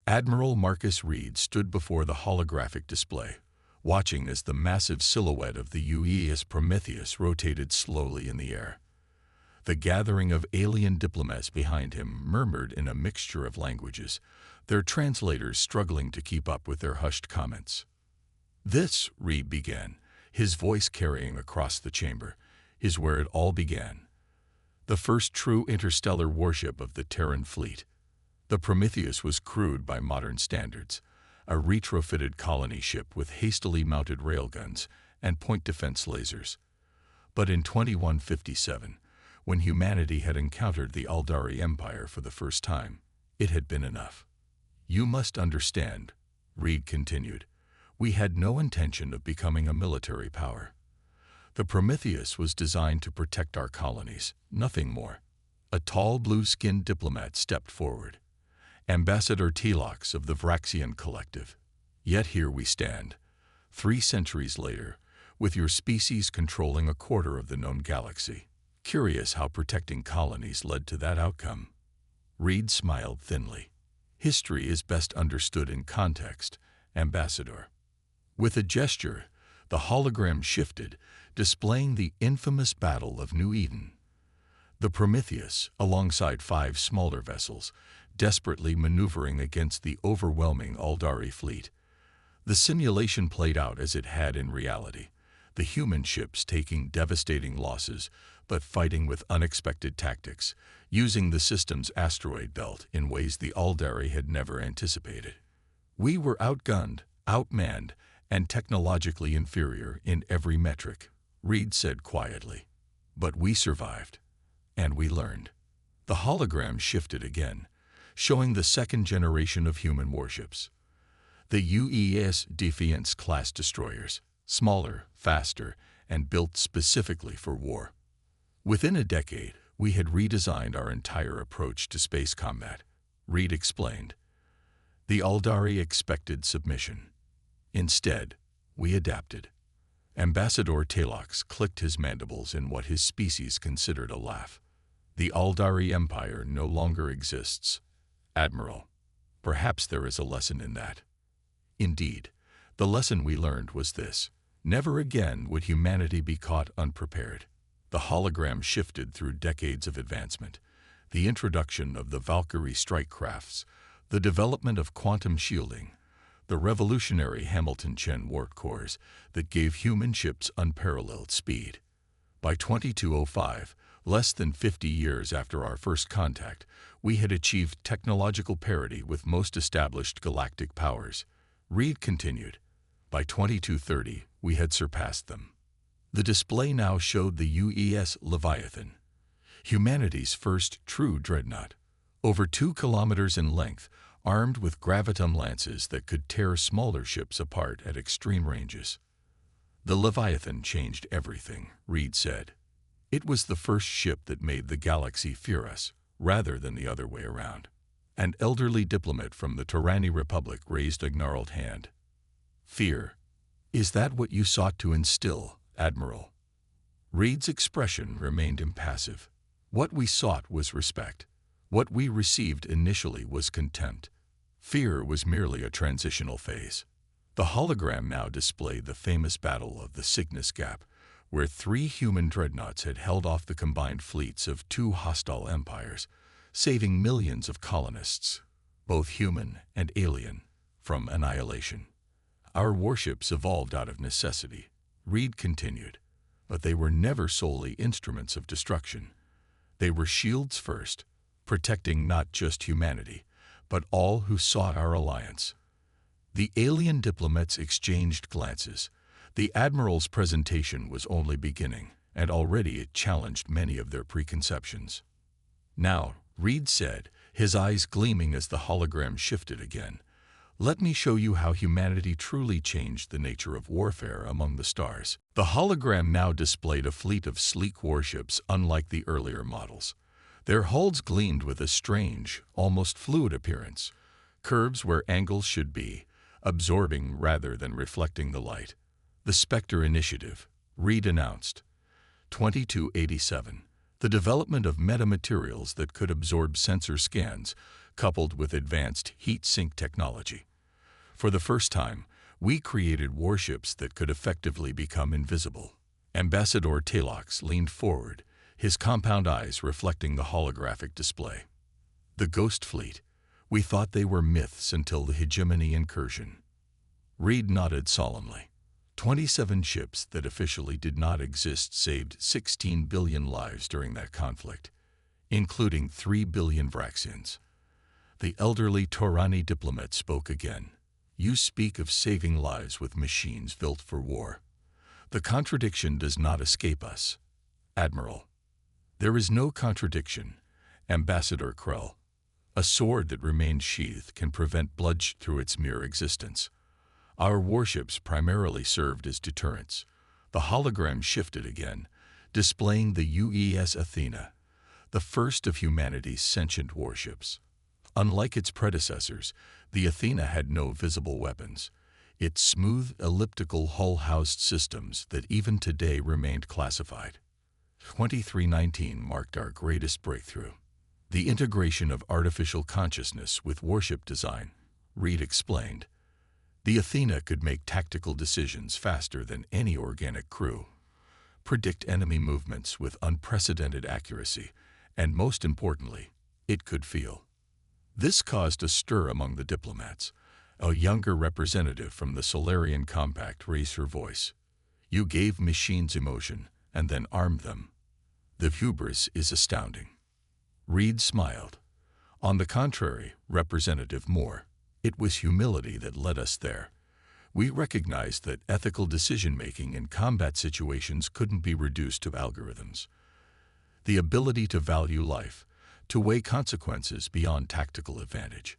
Admiral Marcus Reed stood before the holographic display, watching as the massive silhouette of the UES Prometheus rotated slowly in the air. The gathering of alien diplomats behind him murmured in a mixture of languages, their translators struggling to keep up with their hushed comments. "This," Reed began, his voice carrying across the chamber, "is where it all began. The first true interstellar warship of the Terran fleet. The Prometheus was crewed by modern standards, a retrofitted colony ship with hastily mounted railguns and point defense lasers. But in 2157, when humanity had encountered the Aldari Empire for the first time, it had been enough. You must understand," Reed continued, "we had no intention of becoming a military power. The Prometheus was designed to protect our colonies, nothing more." A tall blue-skinned diplomat stepped forward. "Ambassador Telox of the Vraxian Collective. Yet here we stand, 3 centuries later, with your species controlling a quarter of the known galaxy. Curious how protecting colonies led to that outcome." Reed smiled thinly. "History is best understood in context, Ambassador." With a gesture, the hologram shifted, displaying the infamous Battle of New Eden. The Prometheus, alongside 5 smaller vessels, desperately maneuvering against the overwhelming Aldari fleet. The simulation played out as it had in reality, the human ships taking devastating losses, but fighting with unexpected tactics, using the system's asteroid belt in ways the Aldari had never anticipated. "We were outgunned, outmanned, and technologically inferior in every metric," Reed said quietly. "But we survived, and we learned." The hologram shifted again, showing the second generation of human warships. The UES Defiance-class destroyers, smaller, faster, and built specifically for war. "Within a decade, we had redesigned our entire approach to space combat," Reed explained. "The Aldari expected submission. Instead, we adapted." Ambassador Telox clicked his mandibles in what his species considered a laugh. "The Aldari Empire no longer exists, Admiral. Perhaps there is a lesson in that." Indeed, the lesson we learned was this: never again would humanity be caught unprepared. The hologram shifted through decades of advancement, the introduction of the Valkyrie strike crafts, the development of quantum shielding, the revolutionary Hamilton-Chen warp cores that gave human ships unparalleled speed. By 2205, less than 50 years after our first contact, we had achieved technological parity with most established galactic powers. Reed continued. By 2230, we had surpassed them. The display now showed the UES Leviathan, humanity's first true dreadnought, over 2 kilometers in length, armed with graviton lances that could tear smaller ships apart at extreme ranges. "The Leviathan changed everything," Reed said. "It was the first ship that made the galaxy fear us, rather than the other way around." An elderly diplomat from the Tyranny Republic raised a gnarled hand. "Fear? Is that what you sought to instill, Admiral?" Reed's expression remained impassive. "What we sought was respect. What we received initially was contempt. Fear was merely a transitional phase." The hologram now displayed the famous Battle of the Cygnus Gap, where 3 human dreadnoughts had held off the combined fleets of 2 hostile empires, saving millions of colonists, both human and alien, from annihilation. "Our warships evolved out of necessity," Reed continued, "but they were never solely instruments of destruction. They were shields first, protecting not just humanity, but all who sought our alliance." The alien diplomats exchanged glances. The Admiral's presentation was only beginning, and already it challenged many of their preconceptions. "Now," Reed said, his eyes gleaming as the hologram shifted again, "let me show you how humanity truly changed the nature of warfare among the stars." The hologram now displayed a fleet of sleek warships unlike the earlier models. Their hulls gleamed with a strange, almost fluid appearance, curves where angles should be, absorbing rather than reflecting the light. "The Spectre Initiative," Reed announced. 2287. The development of metamaterials that could absorb sensor scans, coupled with advanced heat sink technology. For the first time, we created warships that could effectively become invisible. Ambassador Talox leaned forward, his compound eyes reflecting the holographic display. The Ghost Fleet. We thought they were myths until the hegemony incursion. Reed nodded solemnly. 27 ships that officially did not exist saved 16 billion lives during that conflict, including 3 billion Vraxians. The elderly Torani diplomat spoke again. You speak of saving lives with machines built for war. The contradiction does not escape us, Admiral. There is no contradiction, Ambassador Krell. A sword that remains sheathed can prevent bloodshed through its mere existence. Our warships primarily served as deterrents. The hologram shifted again, displaying the UES Athena, the first of humanity's sentient warships. Unlike its predecessors, the Athena had no visible weapons. Its smooth, elliptical hull housed systems that even today remained classified. 2319 marked our greatest breakthrough. The integration of artificial consciousness with warship design, Reed explained. The Athena could make tactical decisions faster than any organic crew, predict enemy movements with unprecedented accuracy, and most importantly, it could feel. This caused a stir among the diplomats. A younger representative from the Solarian Compact raised her voice. You gave machines emotion and then armed them. The hubris is astounding. Reed smiled. On the contrary, Representative Moore, it was humility that led us there. We recognized that ethical decision-making in combat situations couldn't be reduced to algorithms. The ability to value life, to weigh consequences beyond tactical advantage.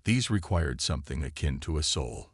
These required something akin to a soul.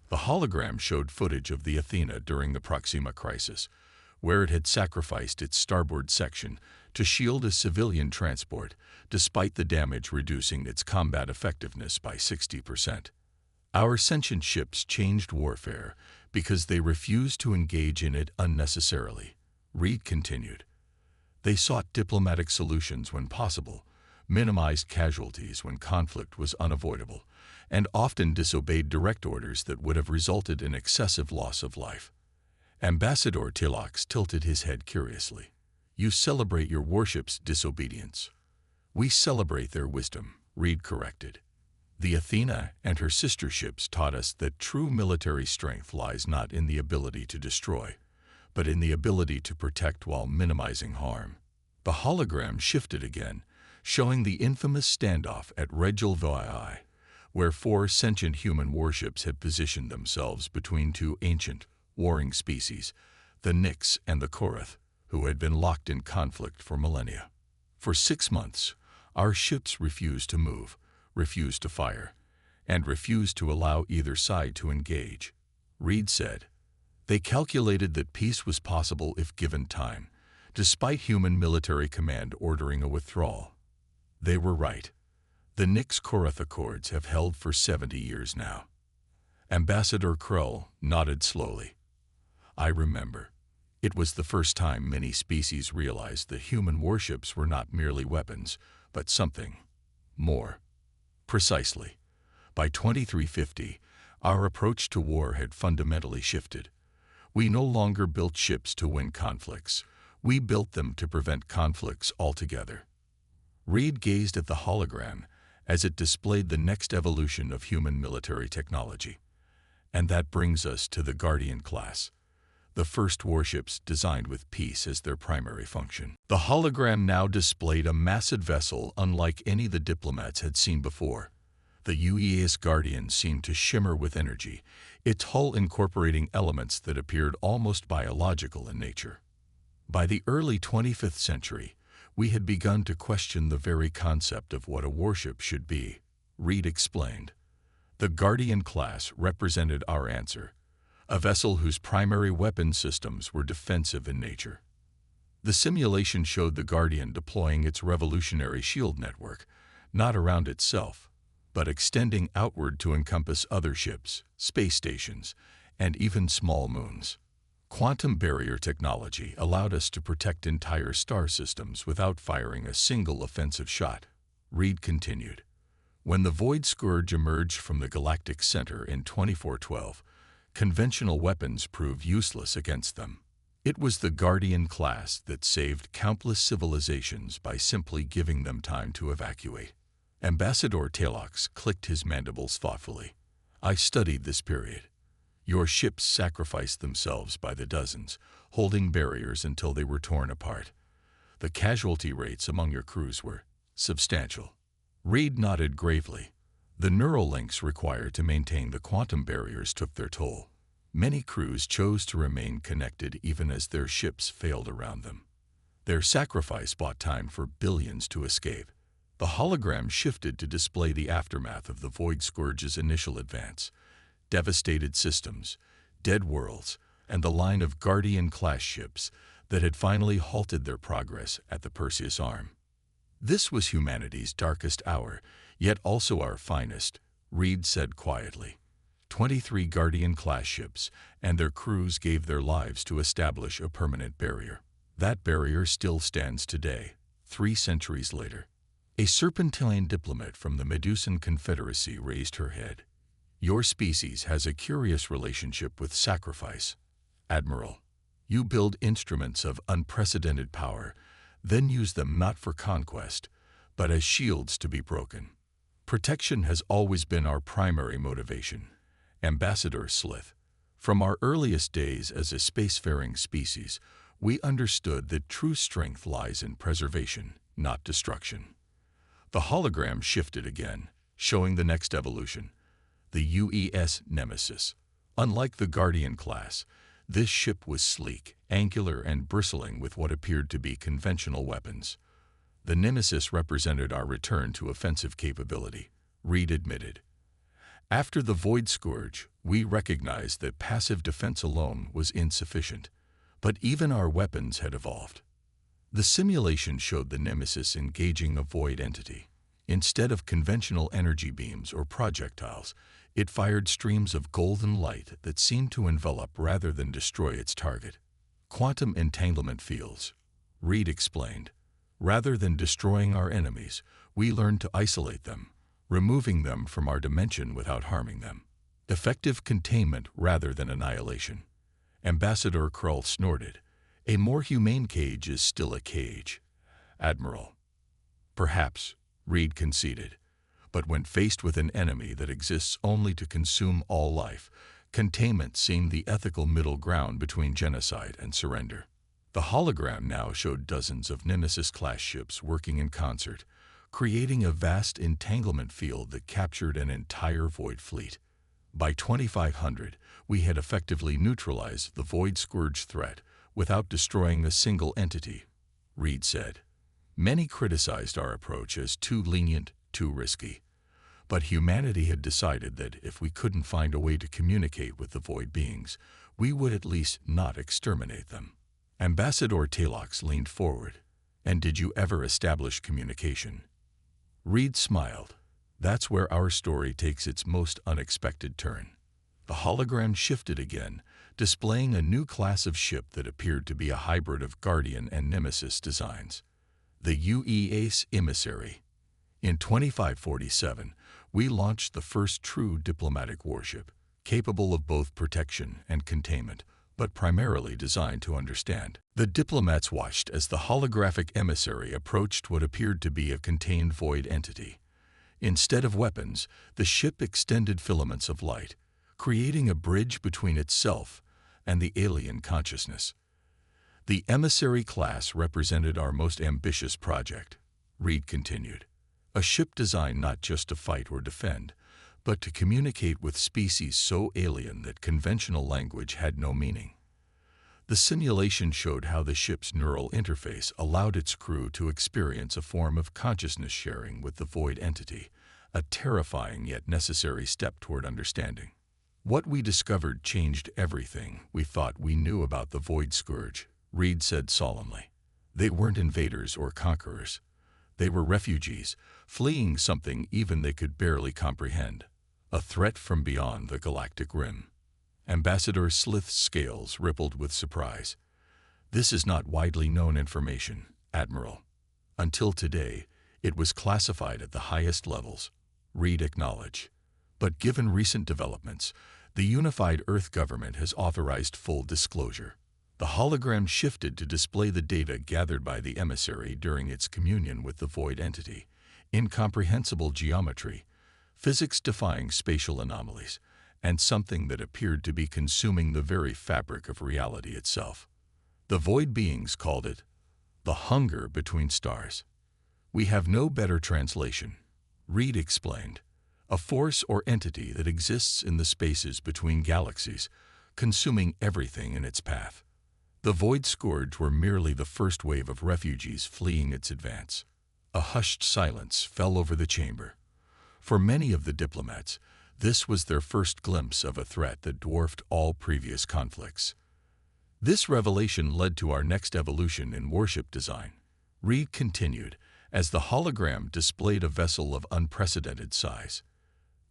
The hologram showed footage of the Athena during the Proxima crisis, where it had sacrificed its starboard section to shield a civilian transport, despite the damage reducing its combat effectiveness by 60%. Our sentient ships changed warfare because they refused to engage in it unnecessarily, Reed continued. They sought diplomatic solutions when possible, minimized casualties when conflict was unavoidable, and often disobeyed direct orders that would have resulted in excessive loss of life. Ambassador Talox tilted his head curiously. You celebrate your warship's disobedience. We celebrate their wisdom, Reed corrected. The Athena and her sister ships taught us that true military strength lies not in the ability to destroy, but in the ability to protect while minimizing harm. The hologram shifted again, showing the infamous standoff at Regelvoi, where 4 sentient human warships had positioned themselves between 2 ancient, warring species, the Nyx and the Korath, who had been locked in conflict for millennia. For 6 months, our ships refused to move, refused to fire, and refused to allow either side to engage. Reed said, they calculated that peace was possible if given time, despite human military command ordering a withdrawal. They were right. The Nyx-Korath Accords have held for 70 years now. Ambassador Krull nodded slowly. I remember. It was the first time many species realized that human warships were not merely weapons, but something more. Precisely. By 2350, our approach to war had fundamentally shifted. We no longer built ships to win conflicts. We built them to prevent conflicts altogether. Reed gazed at the hologram as it displayed the next evolution of human military technology. And that brings us to the Guardian class, the first warships designed with peace as their primary function. The hologram now displayed a massive vessel unlike any the diplomats had seen before. The UES Guardian seemed to shimmer with energy, its hull incorporating elements that appeared almost biological in nature. By the early 25th century, we had begun to question the very concept of what a warship should be, Reed explained. The Guardian class represented our answer, a vessel whose primary weapon systems were defensive in nature. The simulation showed the Guardian deploying its revolutionary shield network, not around itself, but extending outward to encompass other ships, space stations, and even small moons. Quantum barrier technology allowed us to protect entire star systems without firing a single offensive shot, Reed continued. When the Void Scourge emerged from the galactic center in 2412, conventional weapons proved useless against them. It was the Guardian class that saved countless civilizations by simply giving them time to evacuate. Ambassador Talox clicked his mandibles thoughtfully. I studied this period. Your ships sacrificed themselves by the dozens, holding barriers until they were torn apart. The casualty rates among your crews were substantial. Reed nodded gravely. The neural links required to maintain the quantum barriers took their toll. Many crews chose to remain connected even as their ships failed around them. Their sacrifice bought time for billions to escape. The hologram shifted to display the aftermath of the Void Scourge's initial advance. Devastated systems, dead worlds, and the line of Guardian-class ships that had finally halted their progress at the Perseus Arm. This was humanity's darkest hour, yet also our finest, Reed said quietly. 23 Guardian-class ships and their crews gave their lives to establish a permanent barrier. That barrier still stands today, 3 centuries later. A serpentine diplomat from the Medusan Confederacy raised her head. Your species has a curious relationship with sacrifice, Admiral. You build instruments of unprecedented power, then use them not for conquest, but as shields to be broken. Protection has always been our primary motivation, Ambassador Slith. From our earliest days as a spacefaring species, we understood that true strength lies in preservation, not destruction. The hologram shifted again, showing the next evolution, the UES Nemesis. Unlike the Guardian class, this ship was sleek, angular, and bristling with what appeared to be conventional weapons. The Nemesis represented our return to offensive capability, Reed admitted. After the Void Scourge, we recognized that passive defense alone was insufficient, but even our weapons had evolved. The simulation showed the Nemesis engaging a void entity. Instead of conventional energy beams or projectiles, it fired streams of golden light that seemed to envelop rather than destroy its target. Quantum entanglement fields, Reed explained. Rather than destroying our enemies, we learned to isolate them, removing them from our dimension without harming them. Effective containment rather than annihilation. Ambassador Krull snorted. A more humane cage is still a cage, Admiral. Perhaps, Reed conceded. But when faced with an enemy that exists only to consume all life, containment seemed the ethical middle ground between genocide and surrender. The hologram now showed dozens of Nemesis-class ships working in concert, creating a vast entanglement field that captured an entire Void fleet. By 2500, we had effectively neutralized the Void Scourge threat without destroying a single entity, Reed said. Many criticized our approach as too lenient, too risky. But humanity had decided that if we couldn't find a way to communicate with the Void beings, we would at least not exterminate them. Ambassador Talox leaned forward. And did you ever establish communication? Reed smiled. That's where our story takes its most unexpected turn. The hologram shifted again, displaying a new class of ship that appeared to be a hybrid of Guardian and Nemesis designs. The UES Emissary. In 2547, we launched the first true diplomatic warship, capable of both protection and containment, but primarily designed to understand. The diplomats watched as the holographic emissary approached what appeared to be a contained void entity. Instead of weapons, the ship extended filaments of light, creating a bridge between itself and the alien consciousness. The emissary class represented our most ambitious project, Reed continued. A ship designed not just to fight or defend, but to communicate with species so alien that conventional language had no meaning. The simulation showed how the ship's neural interface allowed its crew to experience a form of consciousness sharing with the void entity, a terrifying yet necessary step toward understanding. What we discovered changed everything we thought we knew about the Void Scourge, Reed said solemnly. They weren't invaders or conquerors. They were refugees, fleeing something even they could barely comprehend. A threat from beyond the galactic rim. Ambassador Slith's scales rippled with surprise. This is not widely known information, Admiral. Until today, it was classified at the highest levels. Reed acknowledged. But given recent developments, the unified Earth government has authorized full disclosure. The hologram shifted to display the data gathered by the emissary during its communion with the void entity. Incomprehensible geometry, physics-defying spatial anomalies, and something that appeared to be consuming the very fabric of reality itself. The void beings called it the hunger between stars. We have no better translation, Reed explained. A force or entity that exists in the spaces between galaxies, consuming everything in its path. The Void Scourge were merely the first wave of refugees fleeing its advance. A hushed silence fell over the chamber. For many of the diplomats, this was their first glimpse of a threat that dwarfed all previous conflicts. This revelation led to our next evolution in warship design, Reed continued, as the hologram displayed a vessel of unprecedented size.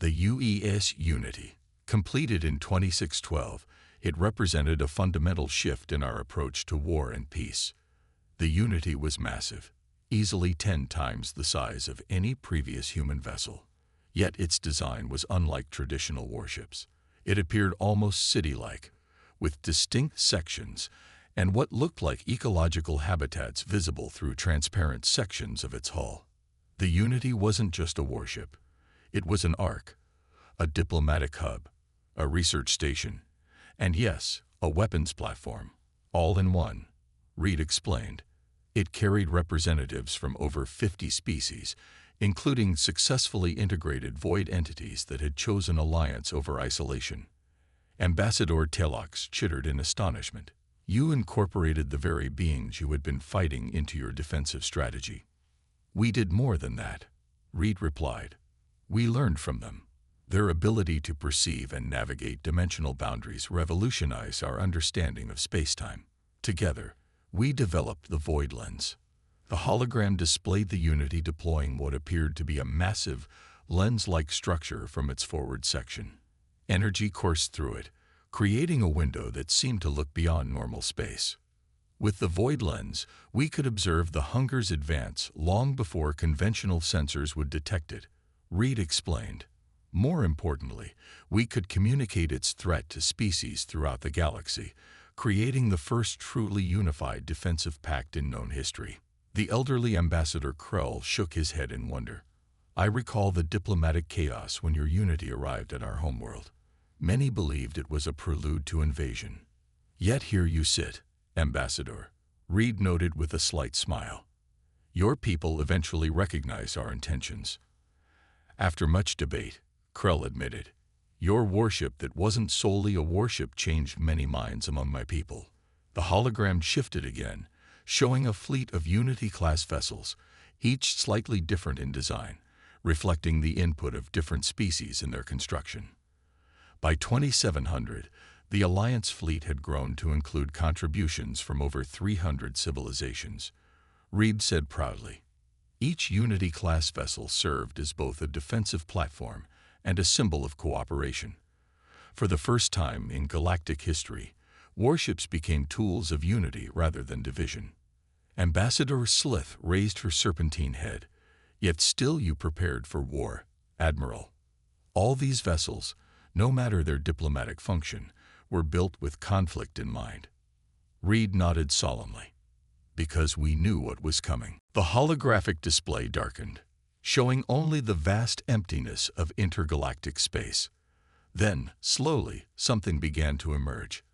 The UES Unity, completed in 2612, it represented a fundamental shift in our approach to war and peace. The Unity was massive, easily 10 times the size of any previous human vessel. Yet its design was unlike traditional warships. It appeared almost city-like, with distinct sections and what looked like ecological habitats visible through transparent sections of its hull. The Unity wasn't just a warship. It was an ark, a diplomatic hub, a research station, and yes, a weapons platform, all in one, Reed explained. It carried representatives from over 50 species, including successfully integrated void entities that had chosen alliance over isolation. Ambassador Telox chittered in astonishment. You incorporated the very beings you had been fighting into your defensive strategy. We did more than that, Reed replied. We learned from them. Their ability to perceive and navigate dimensional boundaries revolutionized our understanding of spacetime. Together, we developed the Void Lens. The hologram displayed the Unity deploying what appeared to be a massive, lens-like structure from its forward section. Energy coursed through it, creating a window that seemed to look beyond normal space. With the Void Lens, we could observe the hunger's advance long before conventional sensors would detect it, Reed explained. More importantly, we could communicate its threat to species throughout the galaxy, creating the first truly unified defensive pact in known history. The elderly Ambassador Krell shook his head in wonder. I recall the diplomatic chaos when your Unity arrived at our homeworld. Many believed it was a prelude to invasion. Yet here you sit, Ambassador, Reed noted with a slight smile. Your people eventually recognized our intentions. After much debate, Krell admitted, your warship that wasn't solely a warship changed many minds among my people. The hologram shifted again, showing a fleet of Unity-class vessels, each slightly different in design, reflecting the input of different species in their construction. By 2700, the Alliance fleet had grown to include contributions from over 300 civilizations. Reed said proudly, each Unity-class vessel served as both a defensive platform and a symbol of cooperation. For the first time in galactic history, warships became tools of unity rather than division. Ambassador Slith raised her serpentine head. Yet still you prepared for war, Admiral. All these vessels, no matter their diplomatic function, were built with conflict in mind. Reed nodded solemnly. Because we knew what was coming. The holographic display darkened, showing only the vast emptiness of intergalactic space. Then, slowly, something began to emerge.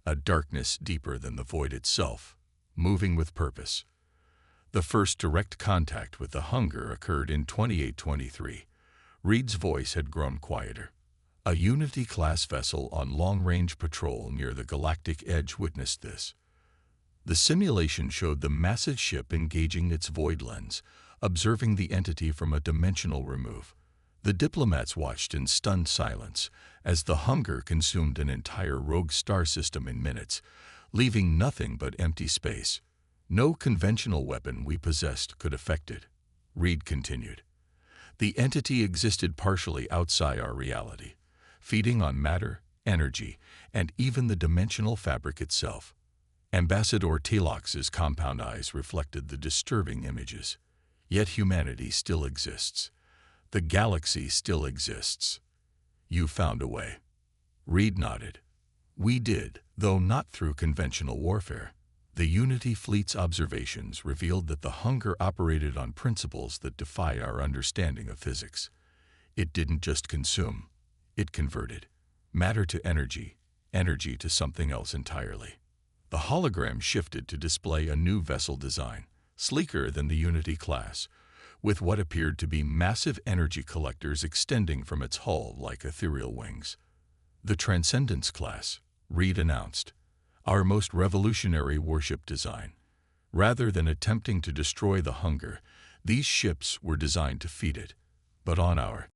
A darkness deeper than the void itself, moving with purpose. The first direct contact with the hunger occurred in 2823. Reed's voice had grown quieter. A Unity-class vessel on long-range patrol near the galactic edge witnessed this. The simulation showed the massive ship engaging its void lens, observing the entity from a dimensional remove. The diplomats watched in stunned silence as the hunger consumed an entire rogue star system in minutes, leaving nothing but empty space. No conventional weapon we possessed could affect it, Reed continued. The entity existed partially outside our reality, feeding on matter, energy, and even the dimensional fabric itself. Ambassador Telox's compound eyes reflected the disturbing images. Yet humanity still exists. The galaxy still exists. You found a way. Reed nodded. We did, though not through conventional warfare. The Unity Fleet's observations revealed that the hunger operated on principles that defy our understanding of physics. It didn't just consume, it converted. Matter to energy, energy to something else entirely. The hologram shifted to display a new vessel design, sleeker than the Unity class, with what appeared to be massive energy collectors extending from its hull like ethereal wings. The Transcendence class, Reed announced, our most revolutionary warship design. Rather than attempting to destroy the hunger, these ships were designed to feed it. But on our